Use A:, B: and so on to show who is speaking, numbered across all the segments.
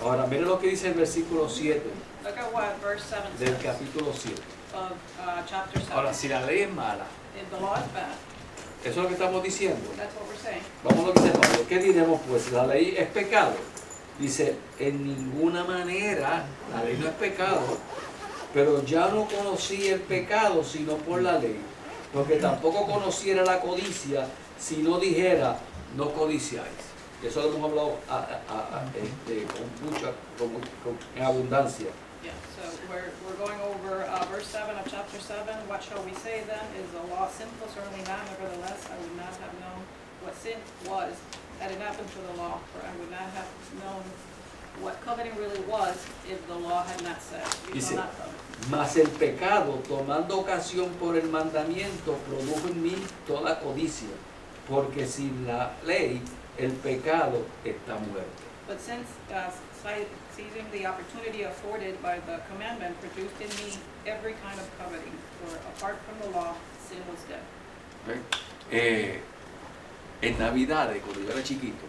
A: Ahora, mire lo que dice el versículo 7
B: Look at what verse 7
A: del
B: says
A: capítulo 7.
B: of chapter 7.
A: Ahora, si la ley es mala,
B: If the law is bad,
A: eso es lo que estamos diciendo.
B: that's what we're saying.
A: Vamos a lo que dice Pablo. ¿Qué diremos pues? ¿La ley es pecado? Dice, en ninguna manera, la ley no es pecado, pero ya no conocí el pecado sino por la ley, porque tampoco conociera la codicia si no dijera, no codiciáis. Eso lo hemos hablado en abundancia.
B: Yeah, so we're going over verse 7 of chapter 7. What shall we say then? Is the law sinful? Certainly not. Nevertheless, I would not have known what sin was had it not been for the law, for I would not have known what coveting really was if the law had not said, you
A: Dice,
B: shall not covet.
A: mas el pecado, tomando ocasión por el mandamiento, produjo en mí toda codicia, porque sin la ley el pecado está muerto.
B: But since seizing the opportunity afforded by the commandment produced in me every kind of coveting, for apart from the law, sin was dead.
A: En Navidades, cuando yo era chiquito,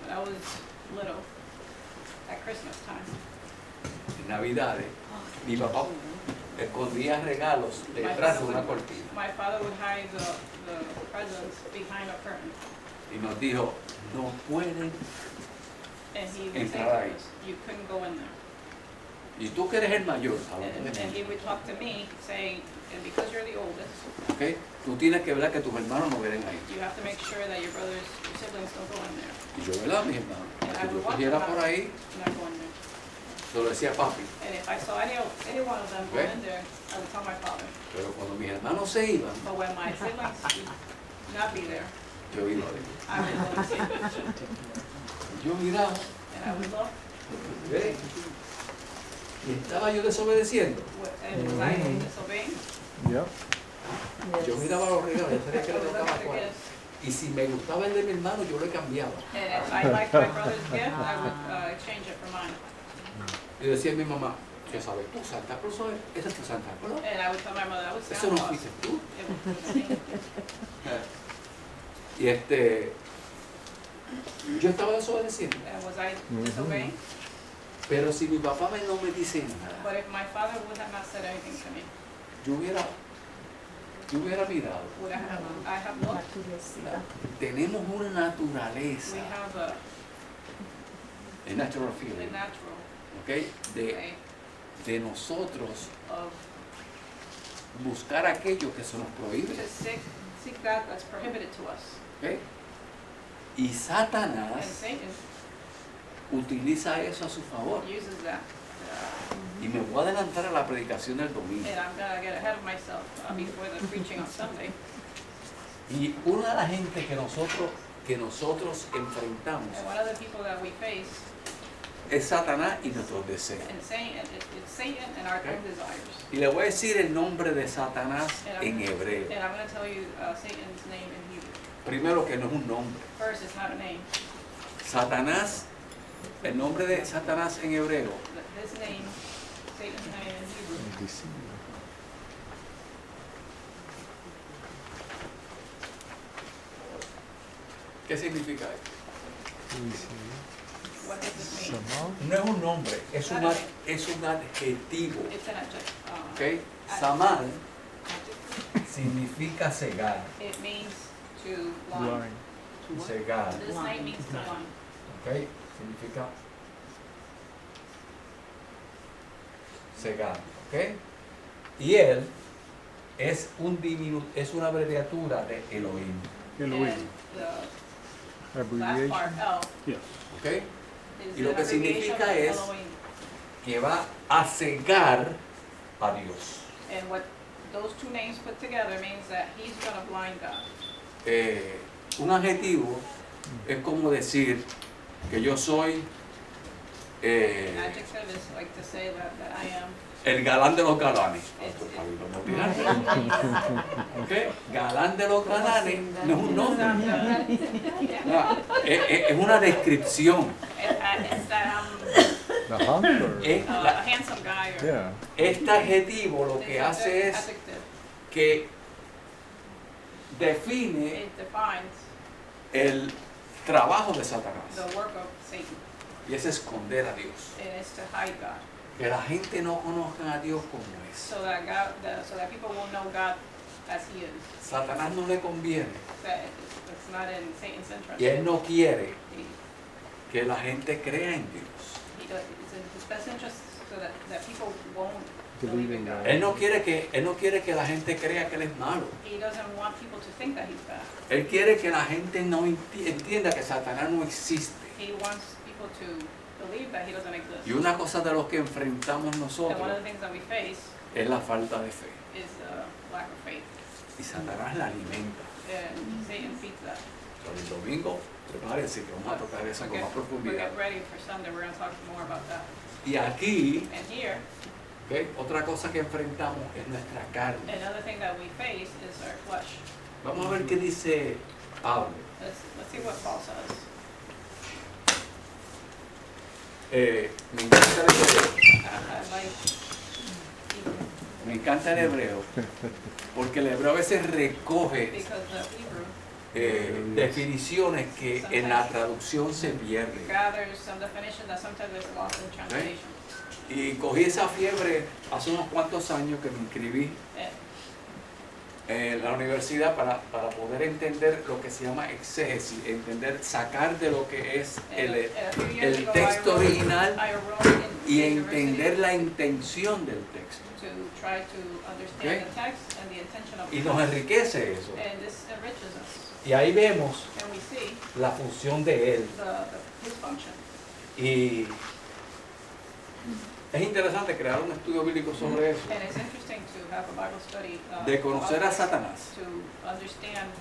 B: When I was little, at Christmas time,
A: en Navidades, mi papá escondía regalos detrás de una cortina
B: my father would hide the presents behind a curtain,
A: y nos dijo, no pueden,
B: and he would say
A: entrar
B: to
A: ahí.
B: us, you couldn't go in there.
A: Y tú que eres el mayor, hablando de
B: And
A: mí,
B: he would talk to me, saying, and because you're the oldest,
A: ¿ok? Tú tienes que ver que tus hermanos no ven ahí.
B: you have to make sure that your brothers, your siblings don't go in there.
A: Y yo, ¿verdad, mis hermanos?
B: And I
A: Si yo
B: would watch
A: cogiera
B: them
A: por ahí,
B: not go in there.
A: se lo decía papi.
B: And if I saw any one of them go
A: Okay.
B: in there, I would tell my father.
A: Pero cuando mis hermanos se iban,
B: But when my siblings would not be there,
A: yo iba a ver.
B: I would go and see.
A: Yo miraba,
B: And I would look,
A: ¿ve? Y estaba yo desobedeciendo.
B: and was I disobeying?
C: Yep.
A: Yo miraba los regalos, yo sabía
B: I
A: que le
B: would look
A: tocaba
B: at the
A: cuál.
B: gifts.
A: Y si me gustaba el de mi hermano, yo le cambiaba.
B: And if I liked my brother's gift, I would exchange it for mine.
A: Y decía a mi mamá, ¿qué sabes tú? Santa Claus, ese es tu Santa Claus.
B: And I would tell my mother, I was
A: Eso
B: Santa
A: no
B: Claus.
A: fuiste tú.
B: It was me.
A: Y yo estaba desobedeciendo.
B: And was I disobeying?
A: Pero si mi papá no me dice nada,
B: But if my father would have not said anything to me,
A: yo hubiera mirado.
B: would I have looked?
A: Tenemos una
B: We
A: naturaleza,
B: have
A: a natural
B: a
A: feeling,
B: natural
A: ¿ok?
B: way
A: De nosotros
B: of
A: buscar aquello que se nos prohíbe,
B: to seek that that's prohibited to us.
A: ¿ok? Y
B: And
A: Satanás
B: Satan
A: utiliza eso a su favor.
B: uses that.
A: Y me voy a adelantar a la predicación del domingo.
B: And I'm going to get ahead of myself before the preaching on Sunday.
A: Y una de las gente que nosotros enfrentamos
B: And one of the people that we face
A: es Satanás y nuestros deseos.
B: is Satan and our own desires.
A: Y le voy a decir el nombre de Satanás en hebreo.
B: And I'm going to tell you Satan's name in Hebrew.
A: Primero, que no es un nombre.
B: First, it's not a name.
A: Satanás, el nombre de Satanás en hebreo
B: This name, Satan's name in Hebrew,
A: ¿qué significa esto?
B: what does this mean?
A: No es un nombre, es un adjetivo.
B: It's an adjective.
A: ¿Ok? Samán significa cegar.
B: It means to blind.
A: Cegar.
B: This name means to blind.
A: ¿Ok? Significa cegar. ¿Ok? Y él es es una abreviatura de Elohim.
C: Elohim.
B: And the last part,
C: Abbreviation.
B: L,
C: Yes.
A: ¿Ok?
B: is
A: Y lo
B: an
A: que
B: abbreviation
A: significa
B: of
A: es
B: Elohim.
A: Que va a cegar a Dios.
B: And what those two names put together means that he's going to blind God.
A: Un adjetivo es como decir que yo soy
B: An adjective is like to say that I am.
A: el galán de los galanes.
B: It's-
A: ¿Ok? Galán de los galanes no es un nombre,
B: Yeah.
A: es una descripción.
B: It's that
C: The hunter.
A: Es
B: a
A: la-
B: handsome guy or
C: Yeah.
A: este adjetivo lo que
B: it's
A: hace es
B: adjective.
A: que define
B: It defines
A: el trabajo de Satanás.
B: the work of Satan.
A: Y es esconder a Dios.
B: and it's to hide God.
A: Que la gente no conozca a Dios como es.
B: So that so that people won't know God as He is.
A: Satanás no le conviene.
B: That it's not in Satan's interest.
A: Y él no quiere
B: He,
A: que la gente crea en Dios.
B: it's in His best interest so that people won't
C: Believe
B: believe in
C: in
B: God.
C: God.
A: Él no quiere que la gente crea que él es malo.
B: He doesn't want people to think that He's bad.
A: Él quiere que la gente no entienda que Satanás no existe.
B: He wants people to believe that He doesn't exist.
A: Y una cosa de lo que enfrentamos
B: And one
A: nosotros
B: of the things that we face
A: es la falta de fe.
B: is lack of faith.
A: Y Satanás la alimenta.
B: And Satan feeds that.
A: Pero el domingo, prepárense que vamos a tocar eso con más
B: We'll
A: profundidad.
B: get ready for Sunday. We're going to talk more about that.
A: Y aquí,
B: And here,
A: ¿ok? Otra cosa que enfrentamos es nuestra carne.
B: another thing that we face is our flesh.
A: Vamos a ver qué dice Pablo.
B: Let's see what Paul says.
A: Me encanta el hebreo.
B: I like Hebrew
A: Me encanta el hebreo. Porque el hebreo a veces recoge
B: because the Hebrew
A: definiciones que en la traducción se pierden.
B: gathers some definition that sometimes is lost in translation.
A: Y cogí esa fiebre hace unos cuantos años que me inscribí en la universidad para poder entender lo que se llama exégesis, entender, sacar de lo que es el texto original y entender la intención del texto.
B: to try to understand the text and the intention of
A: Y
B: the
A: nos
B: text.
A: enriquece eso.
B: And this enriches us.
A: Y ahí vemos
B: And we see
A: la función de él.
B: his function.
A: Y es interesante crear un estudio bíblico sobre eso.
B: And it's interesting to have a Bible study
A: De conocer a
B: about this,
A: Satanás.
B: to understand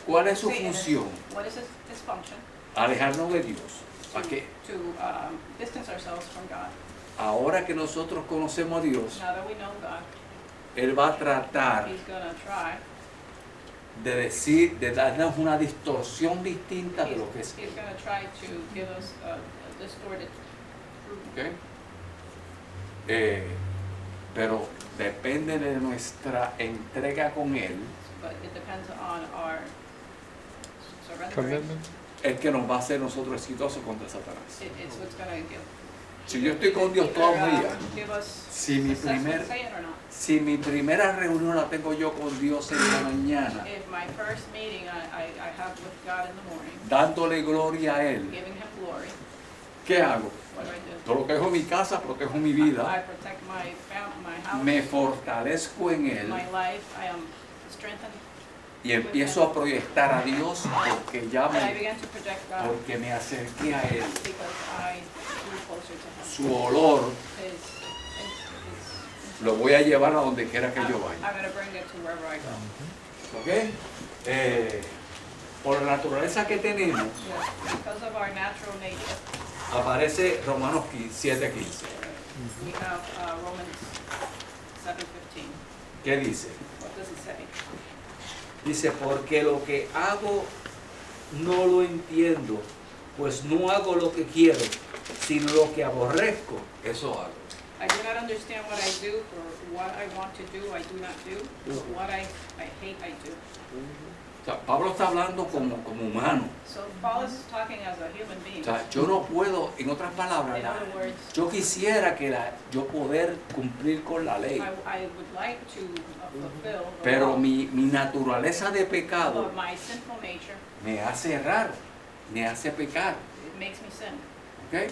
A: ¿Cuál es su
B: Satan and
A: función?
B: what is his function,
A: Alejarnos de Dios. ¿Para qué?
B: to distance ourselves from God.
A: Ahora que nosotros conocemos a Dios,
B: Now that we know God,
A: Él va a tratar
B: He's gonna try.
A: de decir, de darnos una distorsión distinta de lo que es.
B: He's gonna try to give us a distorted truth.
A: ¿Ok? Pero depende de nuestra entrega con Él,
B: But it depends on our surrender.
C: Commitment.
A: el que nos va a hacer nosotros exitosos contra Satanás.
B: It's what's gonna give.
A: Si yo estoy con Dios todos los días,
B: Give us
A: si mi
B: success with
A: primer-
B: Satan or not.
A: si mi primera reunión la tengo yo con Dios en la mañana,
B: If my first meeting I have with God in the morning,
A: dándole gloria a Él,
B: giving Him glory,
A: ¿qué hago?
B: what do I do?
A: Protejo mi casa, protejo mi
B: I
A: vida,
B: protect my house,
A: me fortalezco en Él
B: my life. I am strengthened.
A: y empiezo a proyectar a Dios porque ya
B: And I
A: me,
B: began to project God
A: porque me acerqué a Él.
B: because I grew closer to Him.
A: Su olor
B: His-
A: lo voy a llevar a donde quiera que yo
B: I'm
A: vaya.
B: going to bring it to wherever I go.
A: ¿Ok? Por la naturaleza que tenemos,
B: Yes, because of our natural nature,
A: aparece Romanos 7:15.
B: we have Romans 7:15.
A: ¿Qué dice?
B: What does it say?
A: Dice, porque lo que hago no lo entiendo, pues no hago lo que quiero, sino lo que aborrezco, eso hago.
B: I do not understand what I do, for what I want to do, I do not do. But what I hate, I do.
A: O sea, Pablo está hablando como humano.
B: So Paul is talking as a human being.
A: O sea, yo no puedo, en otras palabras,
B: In other words,
A: yo quisiera que yo poder cumplir con la ley,
B: I would like to fulfill the
A: pero
B: law,
A: mi naturaleza de pecado
B: but my sinful nature,
A: me hace errar, me hace pecar.
B: it makes me sin.
A: ¿Ok?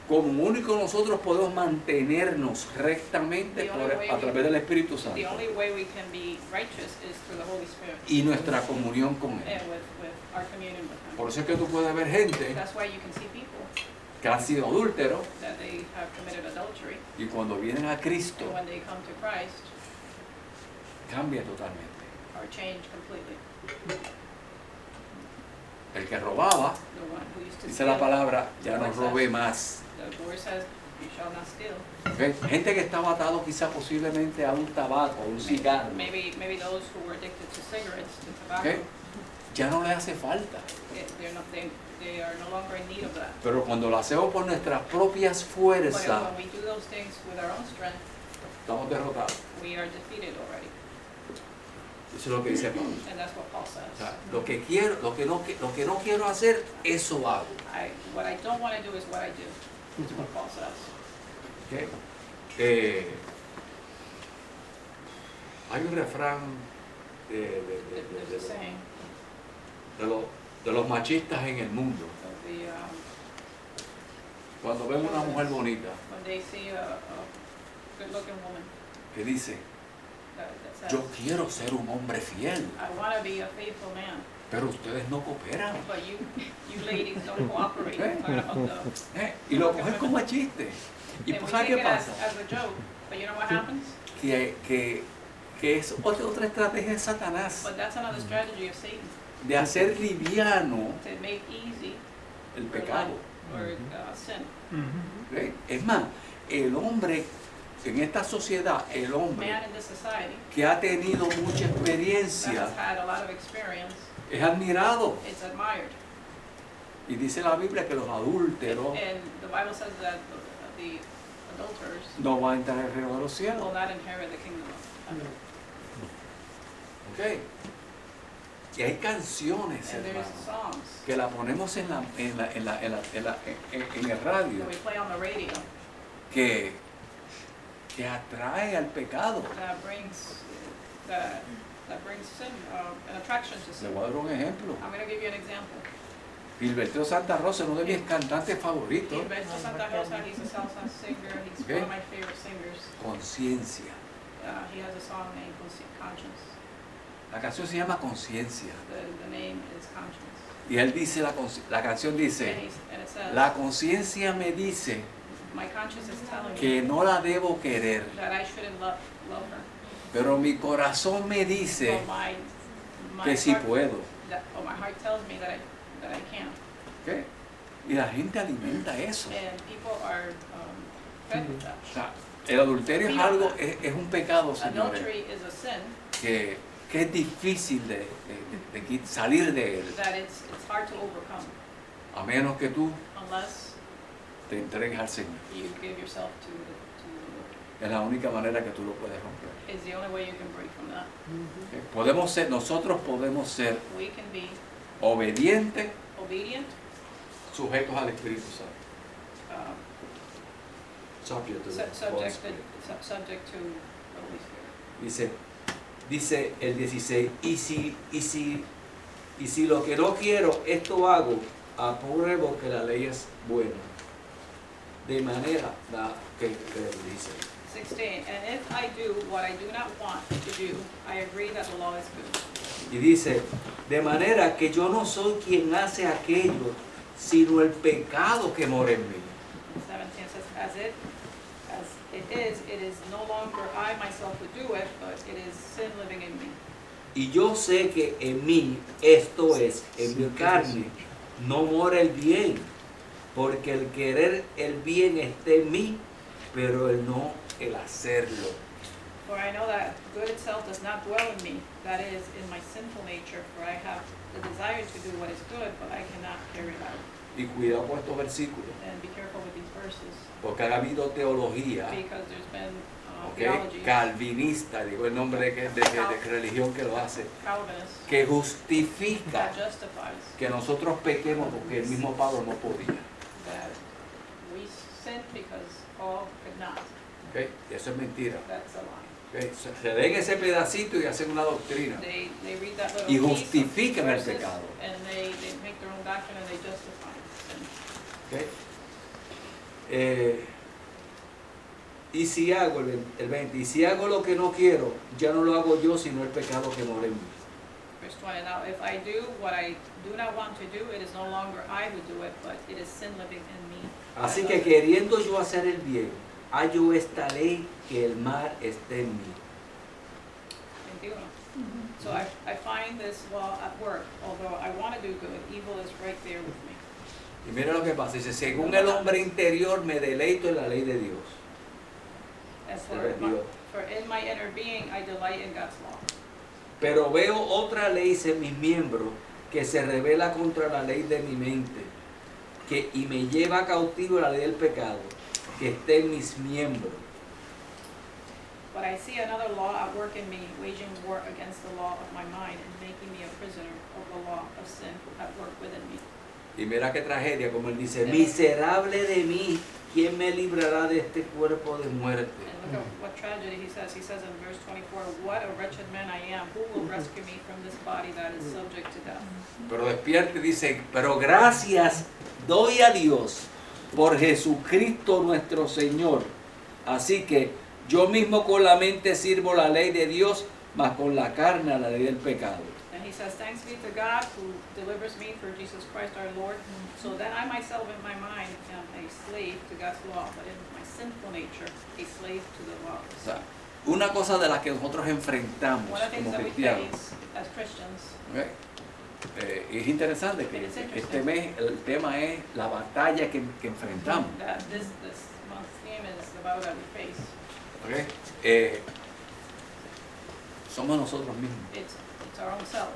A: Como único nosotros podemos mantenernos rectamente a través del Espíritu Santo
B: The only way we can be righteous is through the Holy Spirit
A: y nuestra comunión con Él.
B: and with our communion with Him.
A: Por eso es que tú puedes ver gente
B: That's why you can see people
A: que han sido adúlteros
B: that they have committed adultery,
A: y cuando vienen a Cristo
B: and when they come to Christ,
A: cambia totalmente.
B: are changed completely.
A: El que robaba,
B: The one who used to
A: dice la
B: steal,
A: palabra, ya no robe más.
B: the word says, you shall not steal.
A: ¿Ok? Gente que estaba atado quizá posiblemente a un tabaco, a un cigarro,
B: Maybe those who were addicted to cigarettes, to tobacco,
A: ¿ok? Ya no le hace falta.
B: they are no longer in need of that.
A: Pero cuando lo hacemos por nuestras propias
B: But
A: fuerzas,
B: when we do those things with our own strength,
A: estamos derrotados.
B: we are defeated already.
A: Eso es lo que dice Pablo.
B: And that's what Paul
A: O
B: says.
A: sea, lo que no quiero hacer, eso hago.
B: What I don't want to do is what I do, is what Paul says.
A: ¿Ok? Hay un refrán
B: There's a saying
A: de los machistas en el mundo.
B: of the,
A: Cuando ven una mujer bonita
B: when they see a good-looking woman,
A: que dice,
B: that says,
A: yo quiero ser un hombre fiel,
B: I want to be a faithful man,
A: pero ustedes no cooperan.
B: but you ladies don't cooperate. Talking about the,
A: Y lo cogen como chiste. ¿Y
B: and
A: pues
B: we
A: sabes
B: take
A: qué
B: it
A: pasa?
B: as a joke, but you know what happens?
A: Que es otra estrategia de Satanás,
B: But that's another strategy of Satan,
A: de hacer liviano
B: to make easy
A: el
B: or
A: pecado.
B: light or sin.
A: ¿Ok? Es más, el hombre, en esta sociedad, el hombre
B: Man in this society
A: que ha tenido mucha
B: that
A: experiencia
B: has had a lot of experience,
A: es admirado.
B: it's admired.
A: Y dice la Biblia que los adúlteros
B: And the Bible says that the adulterers
A: no van a entrar en el reino de los cielos.
B: will not inherit the kingdom of heaven.
A: ¿Ok? Y hay canciones,
B: And there's
A: hermano,
B: songs
A: que la ponemos en el radio,
B: that we play on the radio
A: que atrae al pecado.
B: that brings sin, an attraction to
A: Le
B: sin.
A: voy a dar un ejemplo.
B: I'm going to give you an example.
A: Gilberto Santa Rosa, uno de mis cantantes favoritos,
B: Gilberto Santa Rosa, he's a salsa singer. He's
A: Okay.
B: one of my favorite singers.
A: Conciencia.
B: He has a song named Conscience.
A: La canción se llama Conciencia.
B: The name is Conscience.
A: Y él dice, la canción
B: And,
A: dice,
B: and it says,
A: la conciencia me dice
B: my conscience is telling
A: que
B: me
A: no la debo querer,
B: that I shouldn't love her.
A: pero mi corazón me dice
B: But my
A: que sí
B: heart-
A: puedo.
B: my heart tells me that I can.
A: ¿Ok? Y la gente alimenta eso.
B: And people are fed with that.
A: O sea, el adulterio es algo, es un pecado, señores,
B: Adultery is a sin
A: que es difícil de salir de él,
B: that it's hard to overcome
A: a menos que tú
B: unless
A: te entregues al Señor.
B: you give yourself to the
A: Es la única manera que tú lo puedes romper.
B: Lord. It's the only way you can break from that.
A: ¿Ok? Nosotros podemos ser
B: We can be
A: obedientes,
B: obedient,
A: sujetos al Espíritu Santo.
B: um,
A: Subject to the Holy Spirit.
B: subject to the Holy Spirit.
A: Dice el 16, y si lo que no quiero, esto hago, apruebo que la ley es buena. De manera que dice.
B: 16. And if I do what I do not want to do, I agree that the law is good.
A: Y dice, de manera que yo no soy quien hace aquello, sino el pecado que mora en mí.
B: 17 says, as it is no longer I myself who do it, but it is sin living in me.
A: Y yo sé que en mí, esto es, en mi carne, no mora el bien, porque el querer el bien está en mí, pero el no el hacerlo.
B: For I know that good itself does not dwell in me, that is, in my sinful nature, for I have the desire to do what is good, but I cannot carry it out.
A: Y cuidado con estos versículos,
B: And be careful with these verses,
A: porque ha habido teología,
B: because there's been
A: ¿okay?
B: theology,
A: Calvinista, digo el nombre de qué religión que lo hace,
B: Calvinist,
A: que justifica
B: that justifies
A: que nosotros pequemos porque el mismo Pablo no podía.
B: that we sin because Paul could not.
A: ¿Okay? Y eso es mentira.
B: That's a lie.
A: ¿Okay? Se leen ese pedacito y hacen una doctrina.
B: They read that little
A: Y
B: piece of
A: justifican el
B: verses,
A: pecado.
B: and they make their own doctrine and they justify sin.
A: ¿Okay? Y si hago, el 20, y si hago lo que no quiero, ya no lo hago yo, sino el pecado que mora en mí.
B: Verse 20, now if I do what I do not want to do, it is no longer I who do it, but it is sin living in me.
A: Así que queriendo yo hacer el bien, hallo esta ley que el mal está en mí.
B: 21. So I find this law at work, although I want to do good, evil is right there with me.
A: Y mira lo que pasa, dice, según el hombre interior me deleito en la ley de Dios.
B: As
A: Se repitió.
B: for in my inner being I delight in God's law.
A: Pero veo otra ley en mis miembros que se revela contra la ley de mi mente, y me lleva cautivo la ley del pecado que está en mis miembros.
B: But I see another law at work in me, waging war against the law of my mind and making me a prisoner of the law of sin at work within me.
A: Y mira qué tragedia, como él dice, miserable de mí, ¿quién me librará de este cuerpo de muerte?
B: And look at what tragedy he says. He says in verse 24, what a wretched man I am. Who will rescue me from this body that is subject to death?
A: Pero despierta y dice, pero gracias doy a Dios por Jesucristo nuestro Señor. Así que yo mismo con la mente sirvo la ley de Dios, mas con la carne a la ley del pecado.
B: And he says, thanks be to God who delivers me for Jesus Christ our Lord. So then I myself in my mind am a slave to God's law, but in my sinful nature, a slave to the law.
A: O sea, una cosa de la que nosotros enfrentamos
B: One of the things
A: como
B: that we
A: cristianos.
B: face as Christians,
A: ¿ok? Es interesante que este mes el tema es la batalla que enfrentamos.
B: that this month's theme is the battle that we face.
A: ¿Ok? Somos nosotros mismos.
B: It's our own self.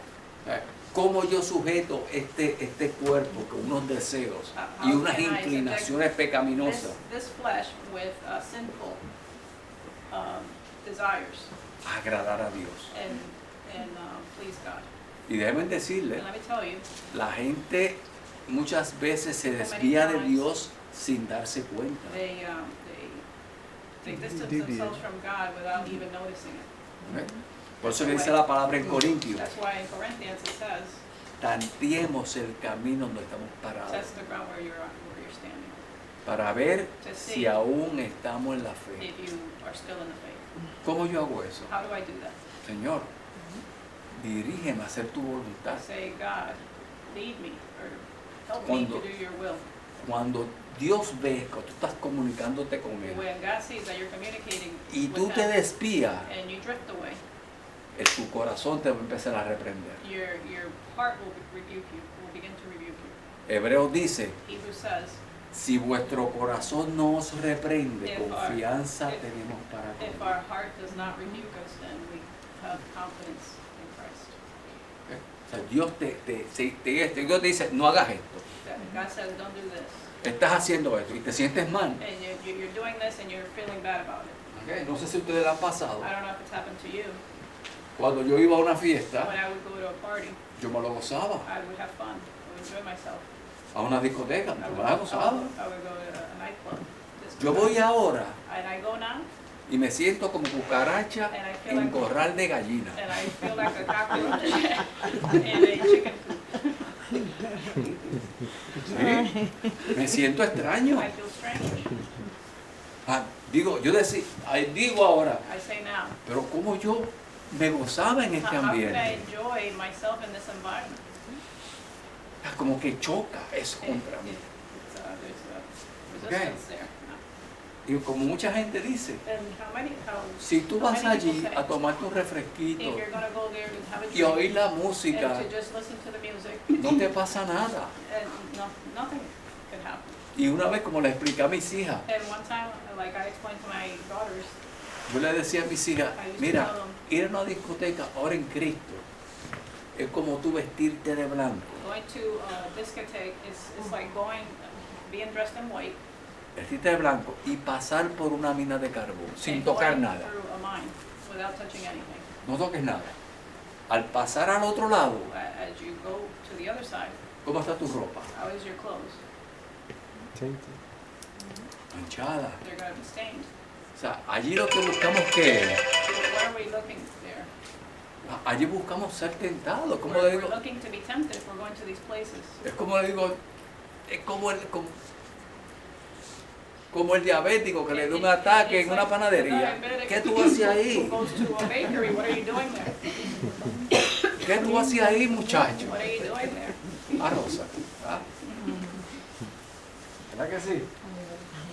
A: ¿Cómo yo sujeto este cuerpo con unos deseos y unas inclinaciones pecaminosas
B: This flesh with sinful desires
A: a agradar a Dios?
B: and please God.
A: Y déjenme decirle,
B: And let me tell you,
A: la gente muchas veces se desvía de Dios sin darse cuenta.
B: they distance themselves from God without even noticing it.
A: ¿Ok? Por eso que dice la palabra en Corintios,
B: That's why in Corinthians it says,
A: tanteemos el camino donde estamos parados
B: test the ground where you're standing,
A: para ver
B: to
A: si
B: see
A: aún estamos en la fe.
B: if you are still in the faith.
A: ¿Cómo yo hago eso?
B: How do I do that?
A: Señor, dirígeme a hacer tu voluntad.
B: Say, God, lead me, or help me
A: Cuando-
B: to do your will.
A: Cuando Dios ve que tú estás comunicándote con Él
B: When God sees that you're communicating
A: y tú
B: with
A: te
B: Him
A: desvías,
B: and you drift away,
A: tu corazón te va a empezar a reprender.
B: your heart will rebuke you, will begin to rebuke you.
A: Hebreos dice,
B: Hebrews says,
A: si vuestro corazón no os reprende,
B: If
A: confianza
B: if-
A: tenemos para
B: if
A: con Él.
B: our heart does not rebuke us, then we have confidence in Christ.
A: ¿Ok? O sea, Dios Dios te dice, no hagas esto,
B: That God says, don't do this.
A: estás haciendo esto y te sientes mal.
B: And you're doing this and you're feeling bad about it.
A: ¿Ok? No sé si a ustedes le han pasado.
B: I don't know if it's happened to you.
A: Cuando yo iba a una fiesta,
B: When I would go to a party,
A: yo me lo gozaba.
B: I would have fun. I would enjoy myself.
A: A una discoteca,
B: I
A: yo
B: would,
A: me la gozaba.
B: I would go to a nightclub.
A: Yo voy ahora
B: And I go now,
A: y me siento como cucaracha en corral de gallina.
B: and I feel like a cockroach in a chicken coop.
A: ¿Sí? Me siento extraño.
B: I feel strange.
A: Digo ahora,
B: I say now,
A: pero como yo me gozaba en este
B: how can I
A: ambiente.
B: enjoy myself in this environment?
A: Como que choca eso contra mí.
B: There's resistance there.
A: Y como mucha gente dice,
B: And
A: si tú
B: how
A: vas
B: many
A: allí
B: people say,
A: a tomarte un
B: if
A: refresquito
B: you're going to go there and have a
A: y oír
B: drink
A: la
B: and
A: música,
B: to just listen to the music,
A: no te pasa nada.
B: and nothing can happen.
A: Y una vez, como le expliqué a mis hijas,
B: And one time, like I explained to my daughters,
A: yo le decía a mis hijas, mira, ir a una discoteca ahora en Cristo es como tú vestirte de blanco,
B: going to a discotheque is like being dressed in white,
A: vestirte de blanco y pasar por una mina de carbón sin
B: and
A: tocar
B: going
A: nada.
B: through a mine without touching anything.
A: No toques nada. Al pasar al otro lado,
B: As you go to the other side,
A: ¿cómo está tu ropa?
B: how is your clothes?
A: Manchada.
B: They're going to be stained.
A: O sea, allí lo que buscamos que es,
B: So what are we looking there?
A: allí buscamos ser tentados. Como le
B: We're
A: digo,
B: looking to be tempted if we're going to these places.
A: es como le digo, es como el diabético que le da un ataque en una panadería. ¿Qué tú haces ahí?
B: Who goes to a bakery? What are you doing there?
A: ¿Qué tú haces ahí, muchacho?
B: What are you doing there?
A: Ah, Rosa. ¿Ah? ¿Verdad que sí?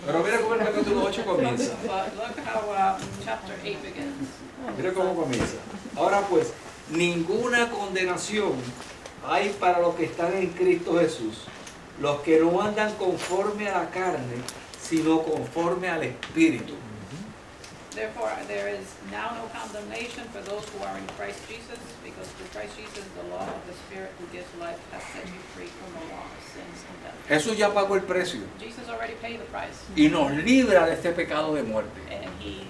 A: Pero mira cómo el capítulo 8 comienza.
B: But look how chapter 8 begins.
A: Mira cómo comienza. Ahora pues, ninguna condenación hay para los que están en Cristo Jesús, los que no andan conforme a la carne, sino conforme al Espíritu.
B: Therefore, there is now no condemnation for those who are in Christ Jesus, because through Christ Jesus, the law of the Spirit who gives life has set you free from the law of sins and death.
A: Jesús ya pagó el precio
B: Jesus already paid the price,
A: y nos libra de este pecado de muerte.
B: and He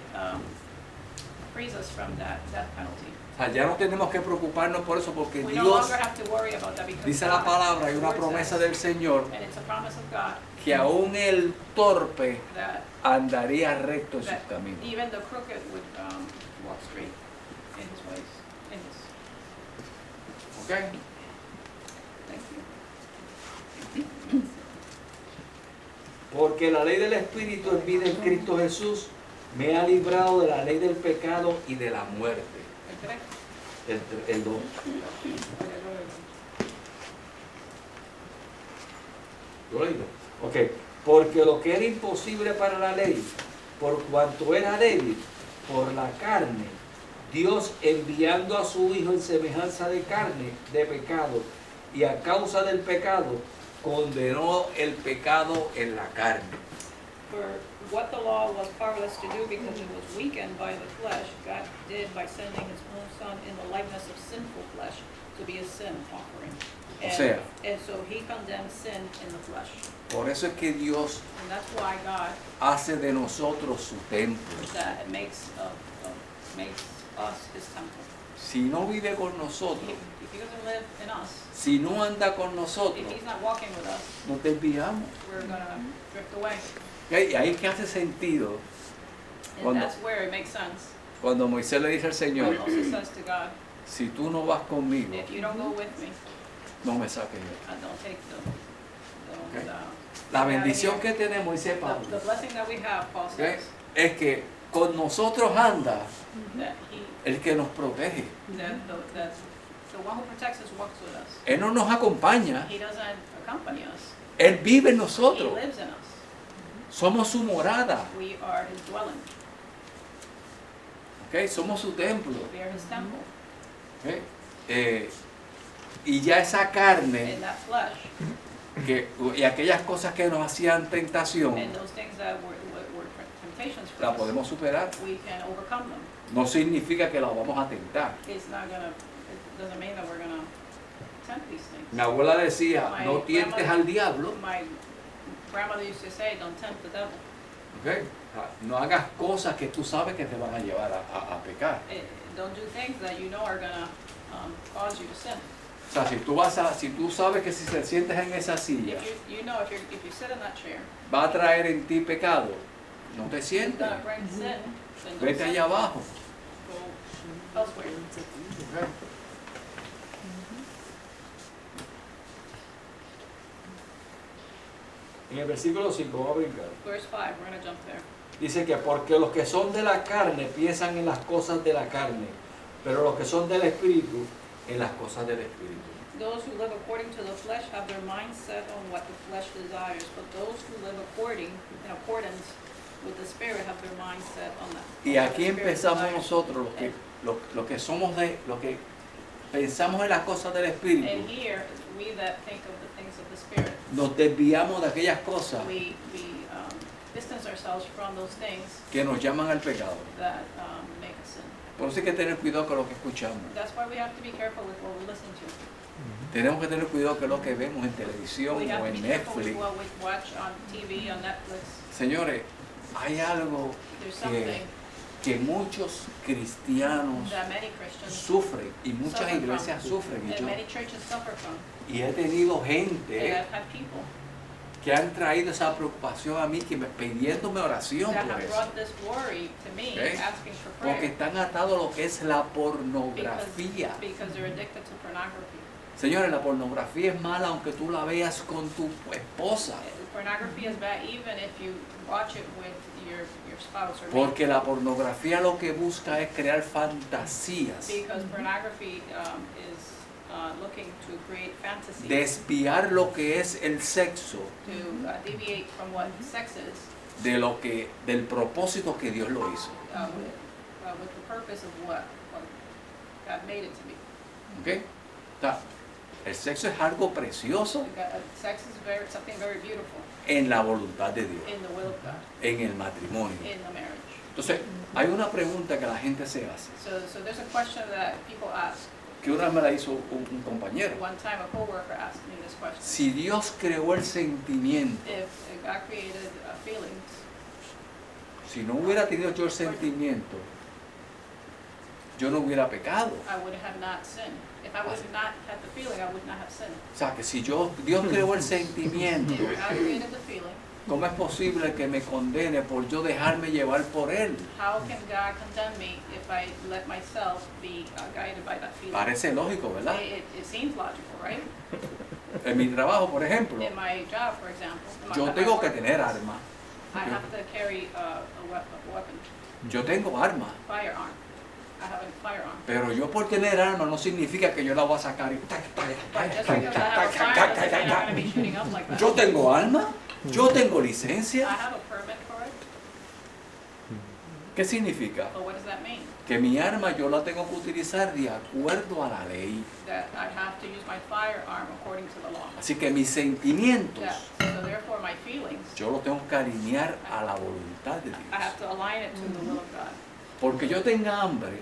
B: frees us from that penalty.
D: O sea, ya no tenemos que preocuparnos por eso porque
B: We no
D: Dios,
B: longer have to worry about that because
D: dice la
B: God,
D: palabra, hay
B: the
D: una
B: word
D: promesa
B: says,
D: del Señor,
B: and it's a promise of God,
D: que aún el torpe
B: that
D: andaría recto en sus
B: that
D: caminos.
B: even the crooked would walk straight in his ways. In his,
D: ¿Ok?
B: thank you.
A: Porque la ley del Espíritu en vida en Cristo Jesús me ha librado de la ley del pecado y de la muerte.
B: Okay.
A: El 2. ¿Lo leído? Ok. Porque lo que era imposible para la ley, por cuanto era débil, por la carne, Dios enviando a su Hijo en semejanza de carne, de pecado, y a causa del pecado, condenó el pecado en la carne.
B: For what the law was powerless to do because it was weakened by the flesh, God did by sending his own Son in the likeness of sinful flesh to be a sin offering. And so he condemned sin in the flesh.
D: Por eso es que Dios
B: And that's why God
D: hace de nosotros su templo.
B: that makes us his temple.
D: Si no vive con nosotros,
B: If he doesn't live in us,
D: si no anda con nosotros,
B: if he's not walking with us,
D: nos desviamos.
B: we're gonna drift away.
D: ¿Ok? Y ahí que hace sentido
B: And
D: Cuando-
B: that's where it makes sense.
D: cuando Moisés le dice al Señor,
B: When Moses says to God,
D: si tú no vas conmigo,
B: if you don't go with me,
D: no me saques de aquí.
B: don't take
D: Okay.
B: the
D: La bendición que tenemos, dice
B: the
D: Pablo,
B: blessing that we have, Paul
D: ¿ok?
B: says,
D: Es que con nosotros anda
B: that he,
D: el que nos protege.
B: that the one who protects us walks with us.
D: Él no nos acompaña,
B: He doesn't accompany us.
D: Él vive en
B: He
D: nosotros.
B: lives in us.
D: Somos su morada,
B: We are his dwelling.
D: ¿ok? Somos su templo.
B: We are his temple.
D: ¿Ok? Y ya esa carne
B: In that flesh,
D: y aquellas cosas que nos hacían tentación,
B: and those things that were temptations for
D: la
B: us,
D: podemos superar.
B: we can overcome them.
D: No significa que la vamos a tentar.
B: It's not gonna, it doesn't mean that we're gonna tempt these things.
D: Mi abuela decía, no tientes al diablo,
B: My grandmother used to say, don't tempt the devil.
D: ¿ok? No hagas cosas que tú sabes que te van a llevar a pecar.
B: Don't do things that you know are gonna cause you to sin.
D: O sea, si tú sabes que si te sientes en esa silla,
B: If you know if you sit in that chair,
D: va a traer en ti pecado, no te
B: it's
D: sientes.
B: gonna bring sin, then don't
D: Vete
B: sin.
D: allá abajo.
B: Go elsewhere.
D: ¿Ok?
A: En el versículo 5, vamos a brincar.
B: Verse 5, we're gonna jump there.
A: Dice que porque los que son de la carne piensan en las cosas de la carne, pero los que son del Espíritu en las cosas del Espíritu.
B: Those who live according to the flesh have their mind set on what the flesh desires, but those who live in accordance with the Spirit have their mind set on that.
D: Y
B: on what
D: aquí
B: the Spirit
D: empezamos
B: desires.
D: nosotros, los que somos los que pensamos en las cosas del Espíritu,
B: And here, we that think of the things of the Spirit,
D: nos desviamos de aquellas cosas
B: we distance ourselves from those things
D: que nos llaman al pecado.
B: that make us sin.
D: Por eso hay que tener cuidado con lo que escuchamos.
B: That's why we have to be careful with what we listen to.
D: Tenemos que tener cuidado con lo que vemos en televisión
B: We have
D: o
B: to be
D: en
B: careful with
D: Netflix.
B: what we watch on TV, on Netflix.
D: Señores, hay algo
B: There's
D: que,
B: something
D: que muchos cristianos
B: that many Christians
D: sufren y muchas
B: suffer from,
D: iglesias sufren.
B: and many churches suffer from.
D: Y he tenido
B: And
D: gente
B: I've had people
D: que han traído esa preocupación a mí, pidiéndome oración
B: that
D: por
B: have
D: eso.
B: brought this worry to me,
D: Okay.
B: asking for
D: Porque
B: prayer,
D: están atados a lo que es la
B: because
D: pornografía.
B: they're addicted to pornography.
D: Señores, la pornografía es mala aunque tú la veas con tu esposa.
B: Pornography is bad even if you watch it with your spouse or mate.
D: Porque la pornografía lo que busca es crear fantasías,
B: Because pornography is looking to create fantasies,
D: desviar lo que es el sexo
B: to deviate from what sex is,
D: del propósito que Dios lo hizo.
B: with the purpose of what God made it to be.
D: ¿Ok? O sea, el sexo es algo precioso
B: Sex is something very beautiful
D: en la voluntad de Dios,
B: in the will of God,
D: en el matrimonio.
B: in the marriage.
D: Entonces, hay una pregunta que la gente se hace,
B: So there's a question that people ask.
D: que una vez me la hizo un compañero.
B: One time a coworker asked me this question.
D: Si Dios creó el sentimiento,
B: If God created feelings,
D: si no hubiera tenido yo el sentimiento, yo no hubiera pecado.
B: I would have not sinned. If I would have not had the feeling, I would not have sinned.
D: O sea, que si Dios creó el sentimiento,
B: If God created the feeling,
D: ¿cómo es posible que me condene por yo dejarme llevar por Él?
B: how can God condemn me if I let myself be guided by that feeling?
D: Parece lógico, ¿verdad?
B: It seems logical, right?
D: En mi trabajo, por ejemplo,
B: In my job, for example,
D: yo
B: my
D: tengo que
B: work,
D: tener armas.
B: I have to carry a weapon,
D: Yo tengo armas.
B: firearm. I have a firearm.
D: Pero yo por tener armas no significa que yo la voy a sacar y tac, tac,
B: But
D: tac,
B: just
D: tac,
B: because I
D: tac,
B: have a
D: tac,
B: firearm
D: tac,
B: doesn't
D: tac,
B: mean I'm going to
D: tac.
B: be shooting up like that.
D: Yo tengo armas, yo tengo
B: I
D: licencia.
B: have a permit for it,
D: ¿Qué significa?
B: but what does that mean?
D: Que mi arma yo la tengo que utilizar de acuerdo a la ley.
B: That I have to use my firearm according to the law.
D: Así que mis sentimientos
B: Yeah. So therefore my feelings,
D: yo los tengo que alinear a la voluntad de
B: I have
D: Dios.
B: to align it to the will of God.
D: Porque yo tenga hambre,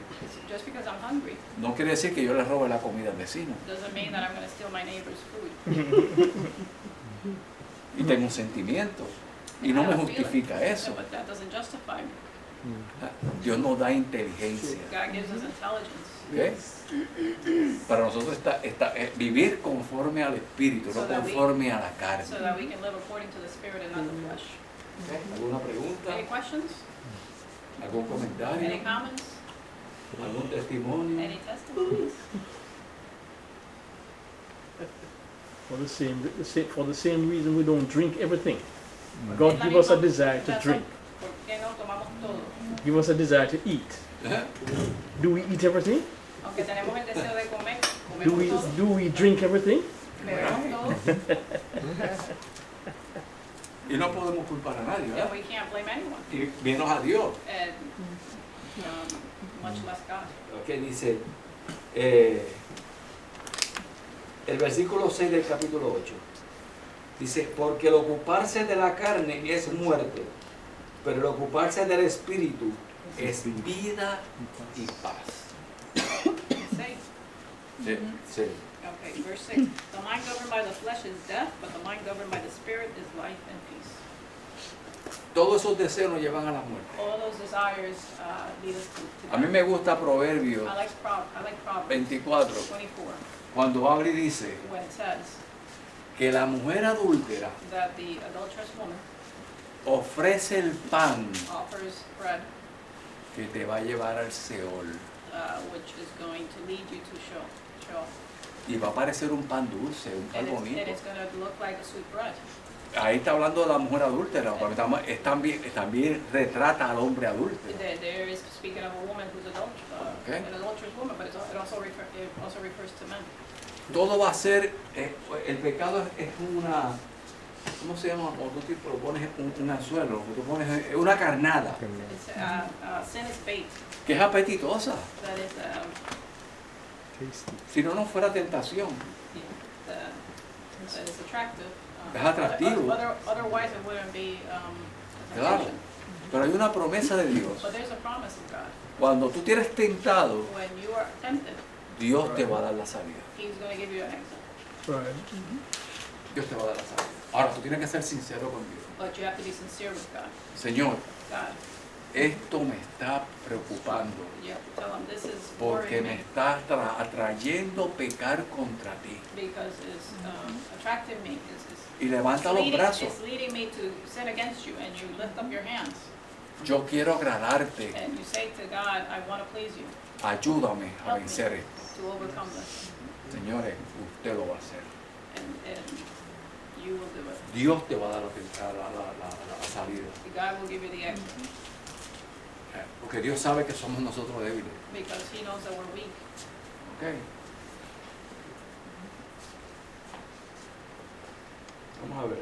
B: Just because I'm hungry
D: no quiere decir que yo le robe la comida al vecino.
B: doesn't mean that I'm going to steal my neighbor's food.
D: Y tengo sentimientos. Y no me justifica eso.
B: But that doesn't justify me.
D: Dios nos da inteligencia.
B: God gives us intelligence.
D: ¿Ok? Para nosotros vivir conforme al Espíritu, no
B: So that we-
D: conforme a la carne.
B: So that we can live according to the Spirit and not the flesh.
D: ¿Ok? ¿Alguna pregunta?
B: Any questions?
D: ¿Algún
B: Any
D: comentario?
B: comments?
D: ¿Algún testimonio?
B: Any testimonies?
E: For the same reason we don't drink everything. God give us a desire to drink.
B: ¿Por qué no tomamos todo?
E: Give us a desire to eat.
D: ¿Eh?
E: Do we eat everything?
B: Aunque tenemos el deseo de comer,
E: Do
B: comemos todo,
E: we drink everything?
B: bebemos todo,
D: Y no podemos culpar a nadie,
B: and
D: ¿verdad?
B: we can't blame anyone,
D: Y menos a Dios.
B: and much less God.
A: Que dice el versículo 6 del capítulo 8. Dice, porque el ocuparse de la carne es muerte, pero el ocuparse del espíritu es vida y paz.
B: Say,
A: Sí.
B: okay, verse 6. The mind governed by the flesh is death, but the mind governed by the Spirit is life and peace.
D: Todos esos deseos nos llevan a la muerte.
B: All those desires lead us to
D: A mí
B: death.
D: me gusta Proverbios
B: I like Proverbs
D: 24,
B: 24,
D: cuando habla y dice
B: when it says
D: que la mujer adúltera
B: that the adulterous woman
D: ofrece el pan
B: offers bread,
D: que te va a llevar al Seol.
B: which is going to lead you to Sheol.
D: Y va a parecer un pan dulce, un pan
B: And
D: bonito.
B: it's going to look like a sweet bread.
D: Ahí está hablando de la mujer adúltera, porque también retrata al hombre adúltero.
B: There is speaking of a woman who's
D: Okay.
B: an adulterous woman, but it also refers to men.
D: Todo va a ser, el pecado es una, ¿cómo se llama? Cuando tú tipo pones un anzuelo, tú pones una carnada,
B: It's, sin is bait.
D: que es apetitosa.
B: That is,
C: Tasty.
D: Si no, no fuera tentación.
B: that is attractive.
D: Es atractivo.
B: Otherwise, it wouldn't be a
D: Claro.
B: temptation.
D: Pero hay una promesa de Dios.
B: But there's a promise of God.
D: Cuando tú tienes tentado,
B: When you are tempted,
D: Dios te va a dar la salida.
B: He's going to give you an exit.
E: Right.
D: Dios te va a dar la salida. Ahora, tú tienes que ser sincero con Dios.
B: But you have to be sincere with God.
D: Señor,
B: God,
D: esto me está preocupando
B: you have to tell Him this is
D: porque
B: worrying
D: me
B: me
D: está atrayendo pecar contra ti.
B: because it's attracting me.
D: Y levanta los brazos.
B: It's leading me to sin against you, and you lift up your hands
D: Yo quiero agradarte.
B: and you say to God, I want to please you,
D: Ayúdame a vencer esto.
B: to overcome this,
D: Señores, usted lo va a hacer.
B: and you will do it.
D: Dios te va a dar la salida.
B: God will give you the exit
D: Porque Dios sabe que somos nosotros débiles.
B: because He knows that we're weak.
D: ¿Ok?
A: Vamos a ver.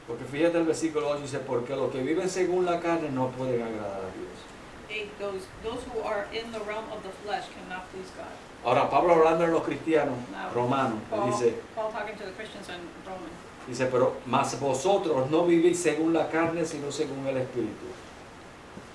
A: Porque fíjate el versículo 8 dice, porque los que viven según la carne no pueden agradar a Dios.
B: 8, those who are in the realm of the flesh cannot please God.
A: Ahora Pablo hablando de los cristianos
B: Now,
A: romanos, le dice,
B: Paul talking to the Christians in Roman.
A: dice, pero mas vosotros no vivís según la carne, sino según el Espíritu.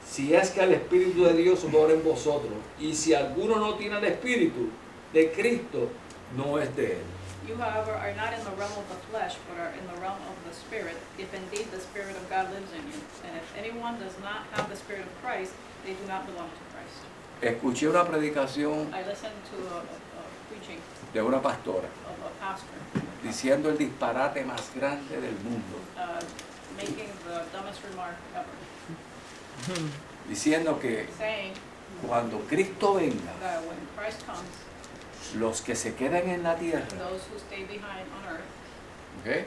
A: Si es que el Espíritu de Dios mora en vosotros, y si alguno no tiene el Espíritu de Cristo, no es de él.
B: You, however, are not in the realm of the flesh, but are in the realm of the the Spirit, if indeed the Spirit of God lives in you. And if anyone does not have the Spirit of Christ, they do not belong to Christ.
D: Escuché una predicación
B: I listened to a preaching
D: de una pastora
B: of a pastor
D: diciendo el disparate más grande del mundo,
B: making the dumbest remark ever,
D: diciendo que
B: saying
D: cuando Cristo venga,
B: that when Christ comes,
D: los que se queden en la tierra,
B: those who stay behind on earth,
D: ¿ok?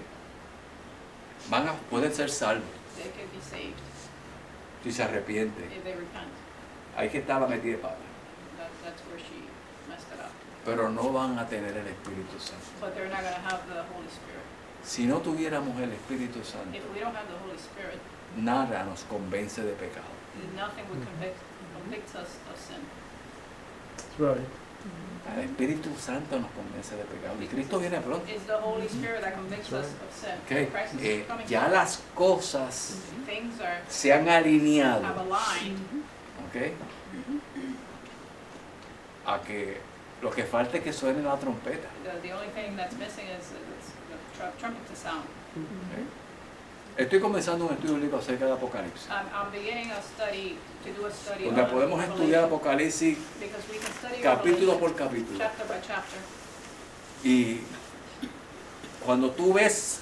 D: Pueden ser salvos
B: they can be saved
D: si se arrepienten.
B: if they repent.
D: Ahí que estaba metida de pata.
B: That's where she messed it up.
D: Pero no van a tener el Espíritu Santo.
B: But they're not going to have the Holy Spirit.
D: Si no tuviéramos el Espíritu Santo,
B: If we don't have the Holy Spirit,
D: nada nos convence de pecado.
B: nothing would convict us of sin.
E: That's right.
D: El Espíritu Santo nos convence de pecado. Y Cristo viene pronto.
B: It's the Holy Spirit that convicts us of sin.
D: ¿Ok?
B: Christ is coming
D: Ya
B: back.
D: las cosas
B: Things
D: se han alineado.
B: have aligned.
D: ¿Ok? A que lo que falta es que suene la trompeta.
B: The only thing that's missing is the trumpet to sound.
D: ¿Ok? Estoy comenzando un estudio bíblico acerca de Apocalipsis,
B: I'm beginning a study, to do a study
D: donde
B: on
D: podemos estudiar Apocalipsis
B: because we can study
D: capítulo
B: Revelation
D: por capítulo.
B: chapter by chapter.
D: Y cuando tú ves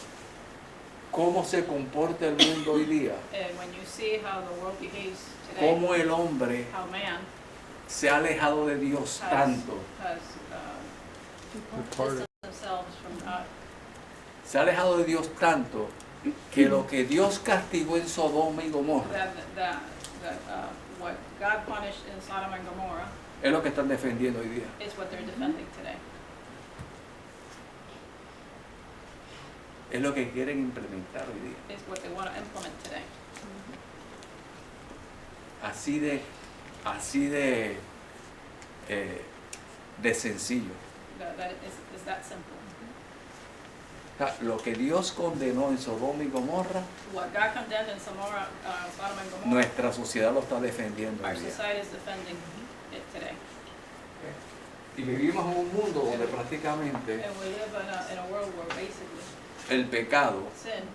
D: cómo se comporta el mundo hoy día,
B: And when you see how the world behaves today,
D: cómo el hombre
B: how man
D: se ha alejado de Dios tanto,
B: has
C: Departed.
B: distanced themselves from God,
D: se ha alejado de Dios tanto, que lo que Dios castigó en Sodoma y Gomorra
B: that what God punished in Sodom and Gomorrah
D: es lo que están defendiendo hoy día.
B: is what they're defending today.
D: Es lo que quieren implementar hoy día.
B: Is what they want to implement today.
D: Así de sencillo.
B: That is that simple.
D: O sea, lo que Dios condenó en Sodoma y Gomorra,
B: What God condemned in Sodom and Gomorrah,
D: nuestra sociedad lo está defendiendo
B: our
D: hoy día.
B: society is defending it today.
D: Y vivimos en un mundo donde prácticamente
B: And we live in a world where basically
D: el pecado
B: sin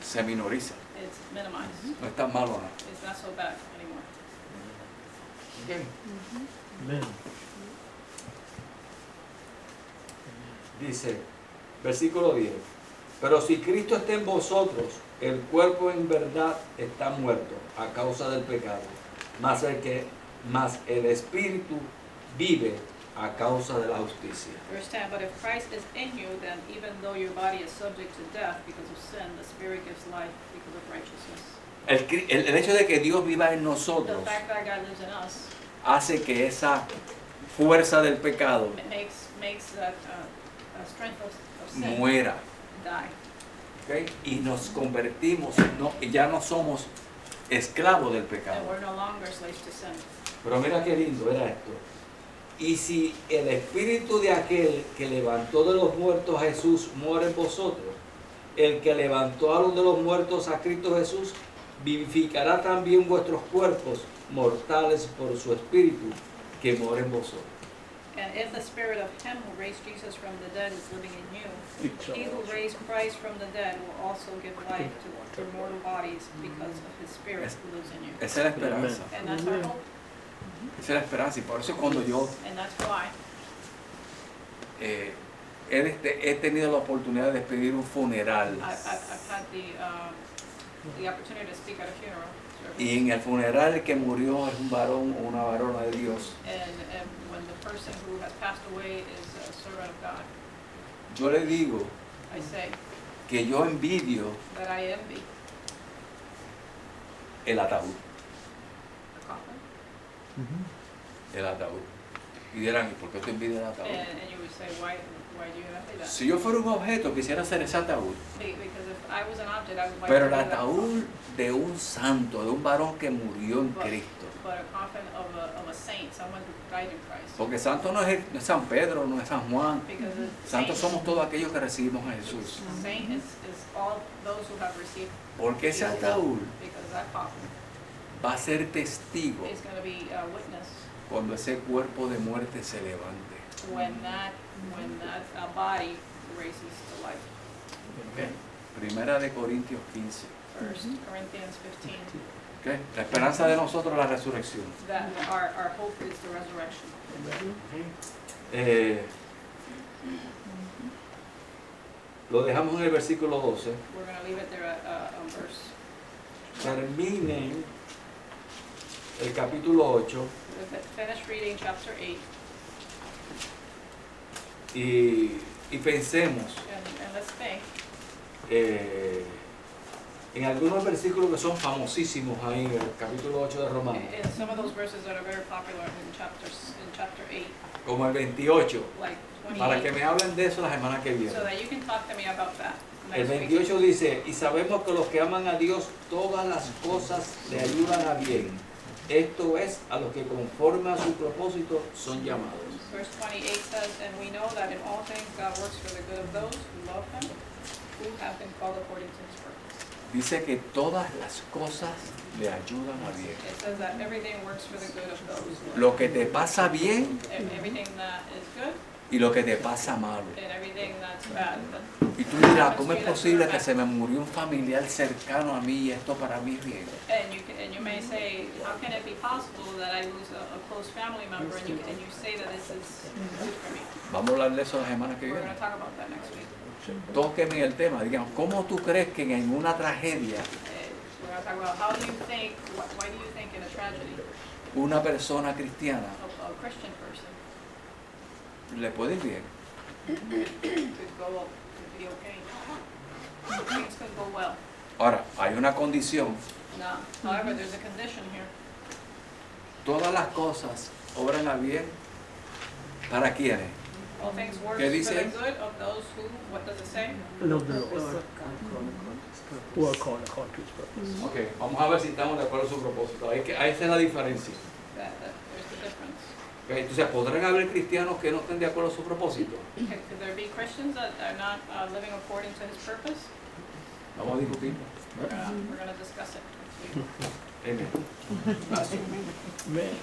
D: se minoriza.
B: is minimized.
D: No es tan malo nada.
B: It's not so bad anymore.
E: Amen.
A: Dice, versículo 10, pero si Cristo está en vosotros, el cuerpo en verdad está muerto a causa del pecado, mas el espíritu vive a causa de la justicia.
B: Verse 10, but if Christ is in you, then even though your body is subject to death because of sin, the Spirit gives life because of righteousness.
D: El hecho de que Dios viva en
B: The
D: nosotros
B: fact that God lives in us
D: hace que esa fuerza del pecado
B: makes that strength of sin
D: muera.
B: die.
D: ¿Ok? Y nos convertimos, y ya no somos esclavos del pecado.
B: And we're no longer slaves to sin.
A: Pero mira qué lindo era esto. Y si el espíritu de aquel que levantó de los muertos a Jesús mora en vosotros, el que levantó a los de los muertos a Cristo Jesús, vivificará también vuestros cuerpos mortales por su espíritu que mora en vosotros.
B: And if the Spirit of Him who raised Jesus from the dead is living in you, He who raised Christ from the dead will also give life to your mortal bodies because of His Spirit who lives in you.
D: Esa es la esperanza.
B: And that's our hope,
D: Esa es la esperanza. Y por eso cuando yo
B: and that's why
D: he tenido la oportunidad de pedir un funeral.
B: I've had the opportunity to speak at a funeral service.
D: Y en el funeral el que murió es un varón o una varona de Dios.
B: And when the person who has passed away is a servant of God,
D: Yo le digo
B: I say
D: que yo envidio
B: that I envy
D: el ataúd.
B: the coffin.
D: El ataúd. Y dirán, ¿y por qué tú envidias el ataúd?
B: And you would say, why do you envy that?
D: Si yo fuera un objeto, quisiera ser ese ataúd.
B: Because if I was an object, I would like
D: Pero
B: to
D: el
B: be that
D: ataúd de un santo, de un varón que murió en Cristo.
B: but a coffin of a saint, someone who died in Christ.
D: Porque santo no es San Pedro, no es San Juan.
B: Because a
D: Santos
B: saint,
D: somos todos aquellos que recibimos a Jesús.
B: a saint is all those who have received.
D: Porque ese ataúd
B: Because that coffin
D: va a ser testigo
B: is going to be a witness
D: cuando ese cuerpo de muerte se levante.
B: when that body raises to life.
D: Primera de Corintios 15.
B: 1 Corinthians 15.
D: ¿Ok? La esperanza de nosotros es la resurrección.
B: That our hope is the resurrection.
A: Lo dejamos en el versículo 12.
B: We're going to leave it there on verse.
A: Terminen el capítulo 8
B: We'll finish reading chapter 8
A: y pensemos
B: and let's think
A: en algunos versículos que son famosísimos ahí en el capítulo 8 de Romanos,
B: in some of those verses that are very popular in chapter 8,
A: como el 28,
B: like
A: para que
B: 28,
A: me hablen de eso la semana que viene.
B: so that you can talk to me about that
A: El
B: next week.
A: 28 dice, y sabemos que los que aman a Dios, todas las cosas le ayudan a bien. Esto es, a los que conforme a su propósito son llamados.
B: Verse 28 says, and we know that in all things God works for the good of those who love Him, who have been called according to His purpose.
D: Dice que todas las cosas le ayudan a bien.
B: It says that everything works for the good of those who
D: Lo que te pasa bien
B: everything that is good
D: y lo que te pasa mal.
B: and everything that's bad.
D: Y tú dirás, ¿cómo es posible que se me murió un familiar cercano a mí y esto para mí es bien?
B: And you may say, how can it be possible that I lose a close family member, and you say that this is good for me?
D: Vamos a hablar de eso la semana que
B: We're
D: viene.
B: going to talk about that next week.
D: Tóqueme el tema, digamos, ¿cómo tú crees que en una tragedia
B: We're going to talk about how do you think, why do you think in a tragedy
D: una persona cristiana
B: a Christian person
D: le puede ir bien?
B: could be okay? Things could go well.
D: Ahora, hay una condición.
B: Now, however, there's a condition here.
D: Todas las cosas obran a bien para quienes.
B: All things work
D: ¿Qué
B: for
D: dice?
B: the good of those who, what does it say?
E: Love the Lord. Who are called according to His purpose.
A: Ok, vamos a ver si estamos de acuerdo en su propósito. Ahí está la diferencia.
B: That there's the difference.
A: Ok, entonces, ¿podrán haber cristianos que no estén de acuerdo en su propósito?
B: Okay, could there be Christians that are not living according to His purpose?
A: Vamos a discutirlo.
B: We're gonna discuss it next week.
A: Amén. Gracias.
E: Man.